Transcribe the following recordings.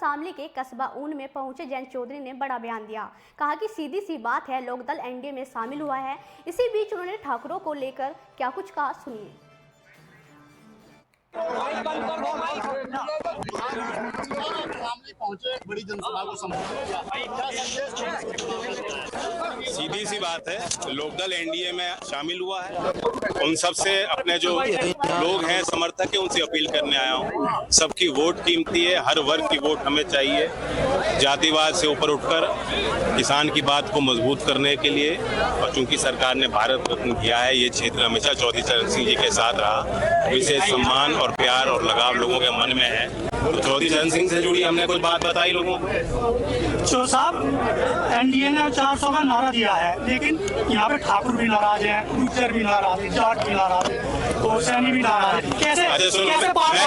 शामली के कस्बा ऊन में पहुंचे जयंत चौधरी ने बड़ा बयान दिया। कहा कि सीधी सी बात है, लोकदल एनडीए में शामिल हुआ है। इसी बीच उन्होंने ठाकुरों को लेकर क्या कुछ कहा, सुनिए। बड़ी जनसभा को सीधी सी बात है, लोकदल एनडीए में शामिल हुआ है। उन सब से अपने जो लोग हैं, समर्थक है, उनसे अपील करने आया हूँ। सबकी वोट कीमती है, हर वर्ग की वोट हमें चाहिए। जातिवाद से ऊपर उठकर किसान की बात को मजबूत करने के लिए, और चूंकि सरकार ने भारत रत्न किया है, ये क्षेत्र हमेशा चौधरी चरण सिंह जी के साथ रहा। विशेष सम्मान और प्यार और लगाव लोगों के मन में है। तो चौधरी चरण सिंह से जुड़ी हमने कुछ बात बताई लोगों को। चो साहब, एनडीए ने 400 का नारा दिया है, लेकिन यहाँ पे ठाकुर भी नाराज है, गुर्जर भी नाराज है, जाट भी नाराज है, तो सैनी भी नाराज है। कैसे मैं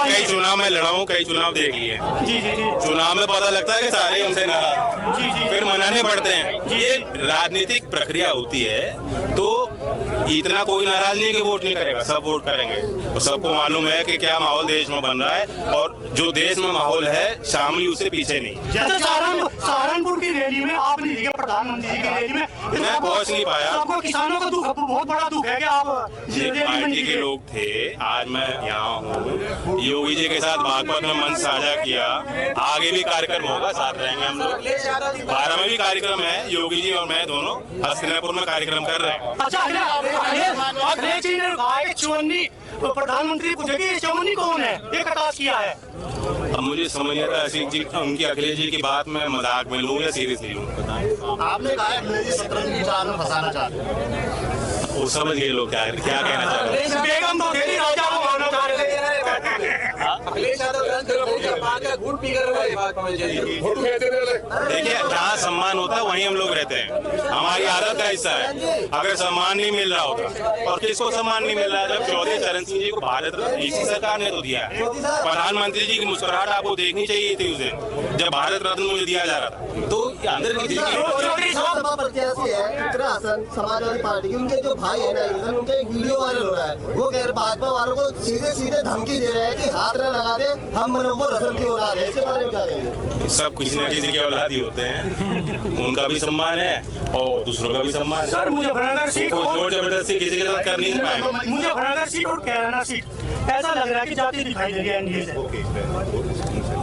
कई चुनाव में लड़ा हूँ, कई चुनाव देख लिए। जी जी जी। चुनाव में पता लगता है कि सारे हमसे नाराज, जी जी, फिर मनाने पड़ते हैं। ये राजनीतिक प्रक्रिया होती है। तो इतना कोई नाराज नहीं कि वोट नहीं करेगा, सब वोट करेंगे। तो सबको मालूम है कि क्या माहौल देश में बन रहा है, और जो देश में माहौल है, शामिल उससे पीछे नहीं। जैसे सहारनपुर की रैली में आप नहीं दिखे, प्रधानमंत्री की रैली में मैं पहुंच नहीं पाया। आपको किसानों का दुख, बहुत बड़ा दुख है कि आप पार्टी के लोग थे। आज मैं यहाँ हूँ, योगी जी के साथ बागपत में मंच साझा किया। आगे भी कार्यक्रम होगा, साथ रहेंगे हम लोग। 12 में भी कार्यक्रम है, योगी जी और मैं दोनों हस्तिनापुर में कार्यक्रम कर रहे हैं। अच्छा, अखिलेश जी ने कहा कि चौवन्नी प्रधानमंत्री पूछेगी चौवन्नी कौन है, ये कटास किया है। अब मुझे समझ नहीं आता उनकी अखिलेश जी की बात में मजाक में लूँ या सीरियसली लूँ। आपने कहा अखिलेश जी शतरंज चाल में फंसाना चाहते हैं, वो समझ गए लोग क्या कहना चाह रहे हैं। बेगम तो डेली राजा को मारना चाह रहे थे। देखिए, जहाँ सम्मान होता है वहीं हम लोग रहते हैं, हमारी आदत का हिस्सा है। अगर सम्मान नहीं मिल रहा होता, और किसको सम्मान नहीं मिल रहा है, जब चौधरी चरण सिंह जी को भारत रत्न इसी सरकार ने तो दिया है। प्रधानमंत्री जी की मुस्कुराहट आपको देखनी चाहिए थी उस दिन, जब भारत रत्न मुझे दिया जा रहा था। तो अंदर की सभा प्रत्याशी है उत्तराखंड समाजवादी पार्टी की, उनके जो भाई है ना, उनका एक वीडियो वायरल हो रहा है। वो कह रहे भाजपा वालों को सीधे सीधे धमकी दे रहे हैं कि हाथ न लगा दे, हम मनोबल रसन की औलाद है। इसके बारे में क्या कहेंगे? सब किसी न किसी के औलाद ही होते हैं, उनका भी सम्मान है और दूसरों का भी सम्मान है। सर, मुजफ्फरनगर सीट जोर जबरदस्ती किसी के साथ कर नहीं पाएंगे। मुजफ्फरनगर सीट और कैराना सीट ऐसा लग रहा है कि जाति दिखाई दे रही है एनडीए से।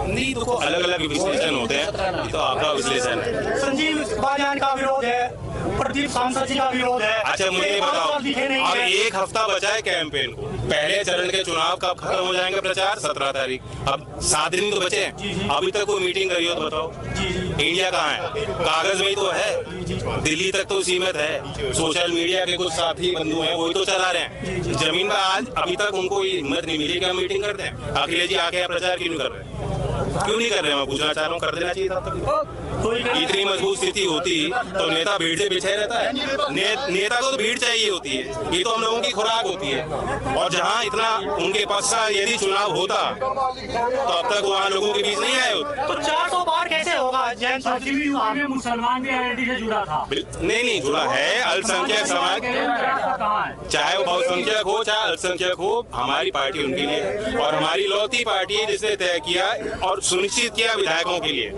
नहीं, तो अलग अलग विश्लेषण होते हैं, ये तो आपका विश्लेषण है। संजीव बालियान का विरोध है, प्रदीप सांसद जी का विरोध है। अच्छा, मुझे बताओ, अब एक हफ्ता बचा है कैंपेन को। पहले चरण के चुनाव कब खत्म हो जाएंगे प्रचार? 17 तारीख। अब 7 दिन तो बचे हैं। अभी तक कोई मीटिंग करी हो तो बताओ। इंडिया कहाँ है? कागज में ही तो है, दिल्ली तक तो सीमित है। सोशल मीडिया के कुछ साथी बंधु हैं, वही तो चला रहे हैं। जमीन पर आज अभी तक उनको हिम्मत नहीं मिली कि हम मीटिंग करते हैं। अखिलेश जी आके प्रचार क्यों नहीं कर रहे? क्यों नहीं कर रहे? मैं पूछना चाह रहा हूँ, कर देना चाहिए था तब। इतनी मजबूत स्थिति होती तो नेता भीड़ से पीछे रहता है। नेता को तो भीड़ चाहिए होती है, ये तो हम लोगों की खुराक होती है। और जहाँ इतना उनके पास यदि चुनाव होता तो अब तक वहाँ लोगों के बीच नहीं आए होते। तो 400 पार कैसे होगा? जैन चौधरी भी आगे मुसलमान भी एनडीए से जुड़ा था। नहीं जुड़ा है। अल्पसंख्यक समाज, चाहे वो बहुसंख्यक हो चाहे अल्पसंख्यक हो, हमारी पार्टी उनके लिए, और हमारी लौती पार्टी है जिसने तय किया और सुनिश्चित किया विधायकों के लिए।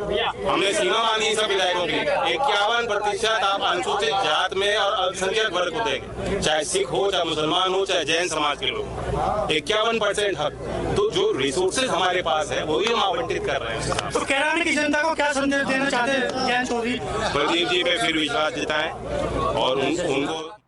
हमने सीमा बांधी सब विधायकों के लिए। 51% आप अनुसूचित जात में और अल्पसंख्यक वर्ग को देंगे, चाहे सिख हो, चाहे मुसलमान हो, चाहे जैन समाज के लोग। 51% हक। तो जो रिसोर्सेज हमारे पास है वही हम आवंटित कर रहे हैं। तो कैराना की जनता को क्या संदेश देना चाहते हैं जयंत चौधरी? प्रदीप जी पे फिर विश्वास जताएं और उनको